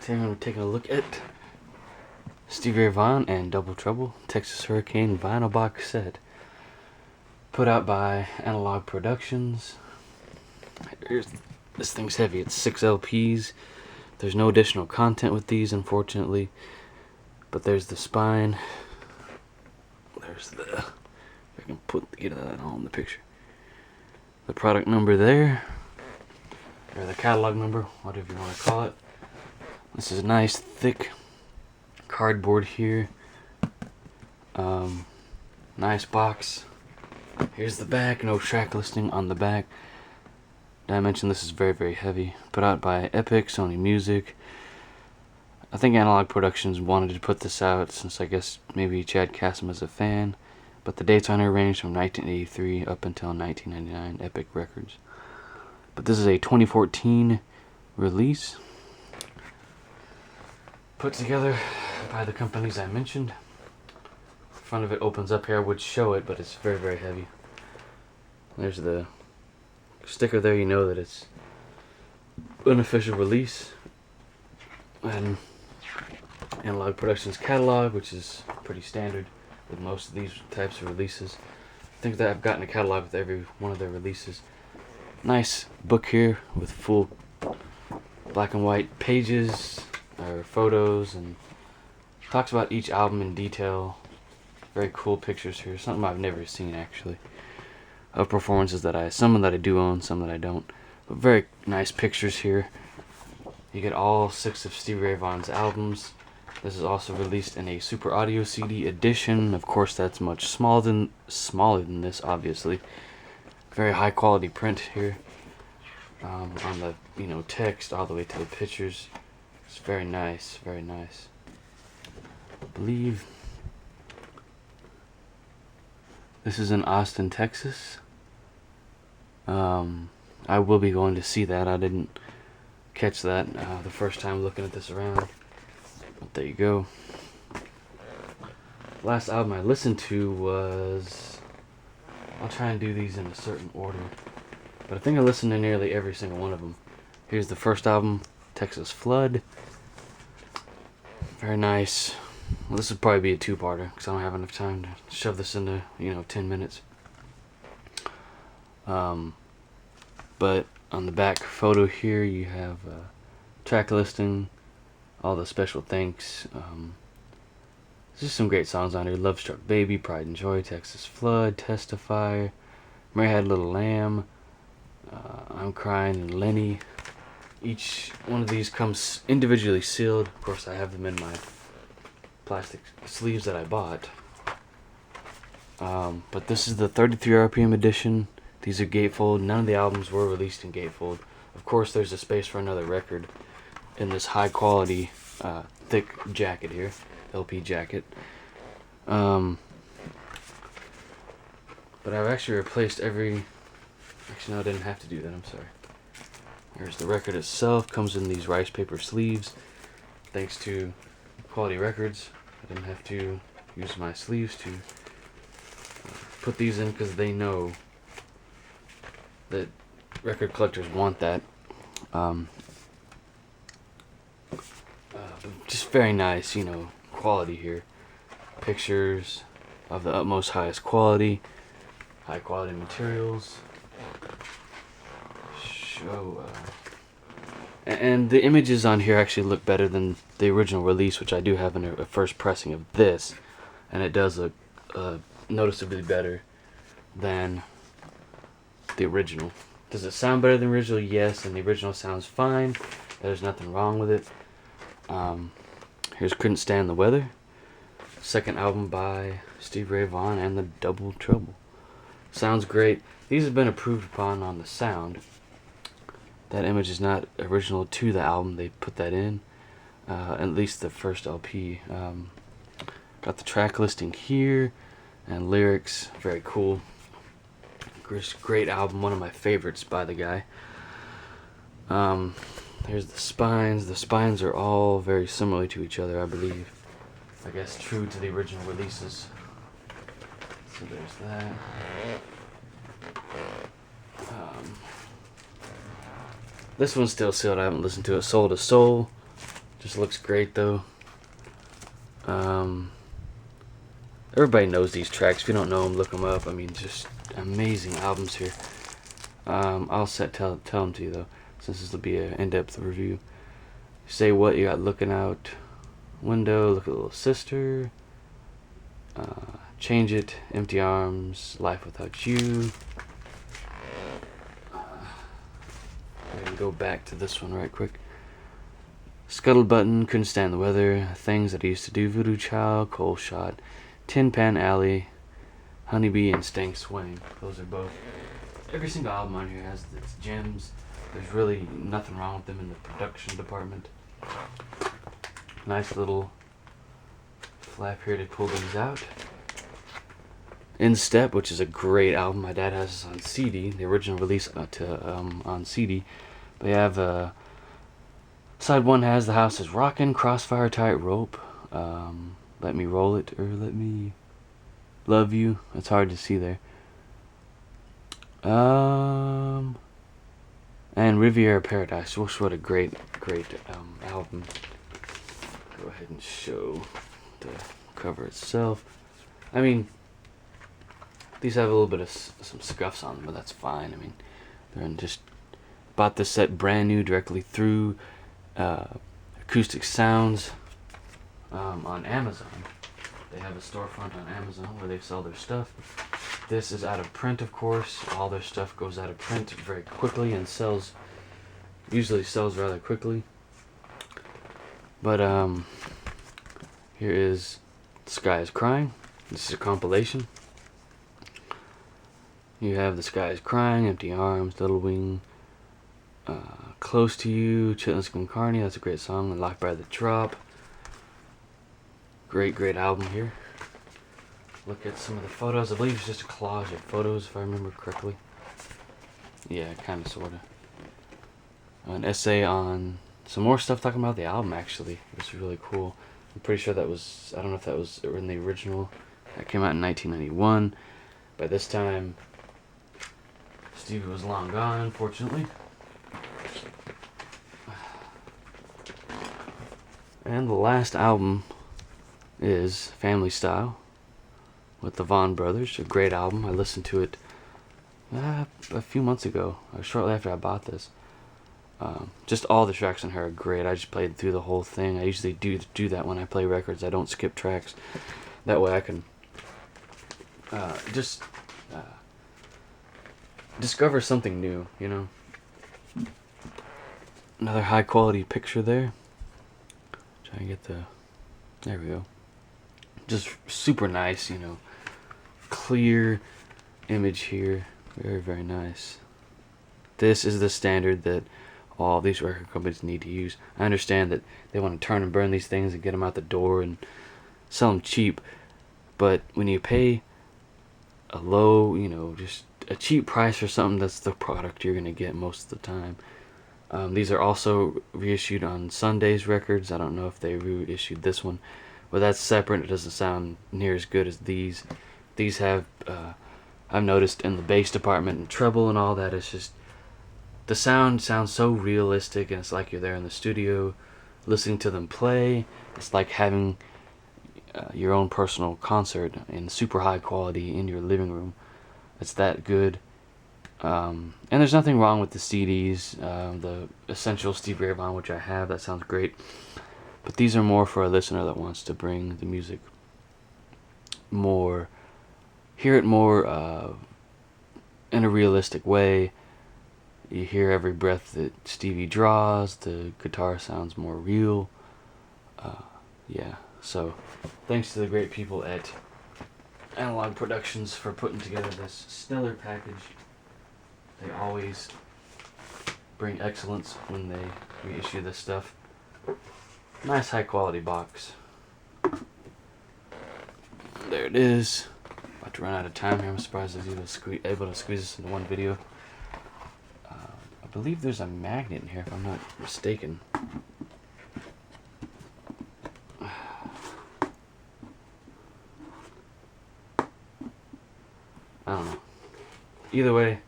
Today I'm taking a look at Stevie Ray Vaughn and Double Trouble Texas Hurricane vinyl box set, put out by Analog Productions. This thing's heavy. It's 6 LPs. There's no additional content with these, unfortunately, but there's the spine. There's the, if I can get that all in the picture, the product number there, or the catalog number, whatever you want to call it. This is a nice thick cardboard here. Nice box. Here's the back. No track listing on the back. Did I mention this is very, very heavy? Put out by Epic, Sony Music. I think Analog Productions wanted to put this out since I guess maybe Chad Kassem is a fan. But the dates on here range from 1983 up until 1999. Epic Records. But this is a 2014 release, put together by the companies I mentioned. The front of it opens up here. I would show it, but it's very, very heavy. There's the sticker there. You know that it's an official release. And Analog Productions catalog, which is pretty standard with most of these types of releases. I think that I've gotten a catalog with every one of their releases. Nice book here with full black and white pages or photos, and talks about each album in detail. Very cool pictures here. Something I've never seen actually, of performances that some that I do own, some that I don't. But very nice pictures here. You get all 6 of Stevie Ray Vaughn's albums. This is also released in a Super Audio CD edition. Of course, that's much smaller than this, obviously. Very high quality print here. On the text all the way to the pictures. It's very nice, very nice. I believe this is in Austin, Texas. I will be going to see that. I didn't catch that the first time looking at this around. But there you go. Last album I listened to was, I'll try and do these in a certain order, but I think I listened to nearly every single one of them. Here's the first album, Texas Flood. Very nice. Well, this would probably be a 2-parter because I don't have enough time to shove this into 10 minutes. But on the back photo here you have track listing, all the special thanks. There's just some great songs on here. Love Struck Baby, Pride and Joy, Texas Flood, Testify, Mary Had a Little Lamb, I'm Crying, and Lenny. Each one of these comes individually sealed. Of course, I have them in my plastic sleeves that I bought. But this is the 33 RPM edition. These are gatefold. None of the albums were released in gatefold. Of course, there's a space for another record in this high quality, thick jacket here, LP jacket. But I've actually replaced every. Actually, no, I didn't have to do that. I'm sorry. Here's the record itself. Comes in these rice paper sleeves. Thanks to Quality Records, I didn't have to use my sleeves to put these in because they know that record collectors want that. Just very nice, quality here. Pictures of the utmost highest quality, high quality materials. And the images on here actually look better than the original release, which I do have in a first pressing of this, and it does look noticeably better than the original. Does it sound better than the original? Yes, and the original sounds fine. There's nothing wrong with it. Here's Couldn't Stand the Weather, second album by Stevie Ray Vaughn and the Double Trouble. Sounds great. These have been improved upon on the sound. That image is not original to the album. They put that in, at least the first LP. Got the track listing here and lyrics. Very cool. Great album. One of my favorites by the guy. Here's the spines. The spines are all very similar to each other, I believe. I guess true to the original releases. So there's that. This one's still sealed. I haven't listened to it. Soul to Soul. Just looks great though. Everybody knows these tracks. If you don't know them, look them up. I mean, just amazing albums here. I'll tell them to you though, since this will be an in-depth review. Say What You Got Looking Out Window, Look at Little Sister, Change It, Empty Arms, Life Without You. I can go back to this one right quick. Scuttle Button, Couldn't Stand the Weather, Things That I Used to Do, Voodoo Child, Cold Shot, Tin Pan Alley, Honeybee, and Stank Swing. Those are both. Every single album on here has its gems. There's really nothing wrong with them in the production department. Nice little flap here to pull these out. In Step, which is a great album. My dad has this on CD, the original release on CD. They have side one has The House Is Rockin', Crossfire, Tight Rope, Let Me Roll It, or Let Me Love You. It's hard to see there. And Riviera Paradise. What a great album. Go ahead and show the cover itself. I mean, these have a little bit of some scuffs on them, but that's fine. I mean, they're in just bought this set brand new directly through Acoustic Sounds on Amazon. They have a storefront on Amazon where they sell their stuff. This is out of print, of course. All their stuff goes out of print very quickly and usually sells rather quickly. But here is The Sky Is Crying. This is a compilation. You have The Sky Is Crying, Empty Arms, Little Wing, Close to You, Chitlins Con Carne. That's a great song. Locked by the Drop. Great album here. Look at some of the photos. I believe it's just a collage of photos, if I remember correctly. Yeah, kind of, sort of. An essay on some more stuff talking about the album, actually. It's really cool. I'm pretty sure that was, I don't know if that was in the original. That came out in 1991. By this time, Stevie was long gone, unfortunately. And the last album is Family Style with the Vaughn brothers. A great album. I listened to it a few months ago, shortly after I bought this. Just all the tracks on here are great. I just played through the whole thing. I usually do that when I play records. I don't skip tracks. That way I can just discover something new, you know. Another high quality picture there. Try and get there we go. Just super nice, you know. Clear image here. Very nice. This is the standard that all these record companies need to use. I understand that they want to turn and burn these things and get them out the door and sell them cheap, but when you pay a low, you know, just a cheap price for something, that's the product you're going to get most of the time. These are also reissued on Sunday's records. I don't know if they reissued this one, but that's separate. It doesn't sound near as good as these. These have, I've noticed in the bass department and treble and all that, it's just, the sound sounds so realistic, and it's like you're there in the studio listening to them play. It's like having your own personal concert in super high quality in your living room. It's that good. And there's nothing wrong with the CDs, the Essential Stevie Ray Vaughn, which I have. That sounds great. But these are more for a listener that wants to bring the music more, hear it more in a realistic way. You hear every breath that Stevie draws. The guitar sounds more real. Yeah, so thanks to the great people at Analog Productions for putting together this stellar package. They always bring excellence when they reissue this stuff. Nice high quality box. There it is. About to run out of time here. I'm surprised I was able to squeeze this into one video. I believe there's a magnet in here if I'm not mistaken. I don't know. Either way,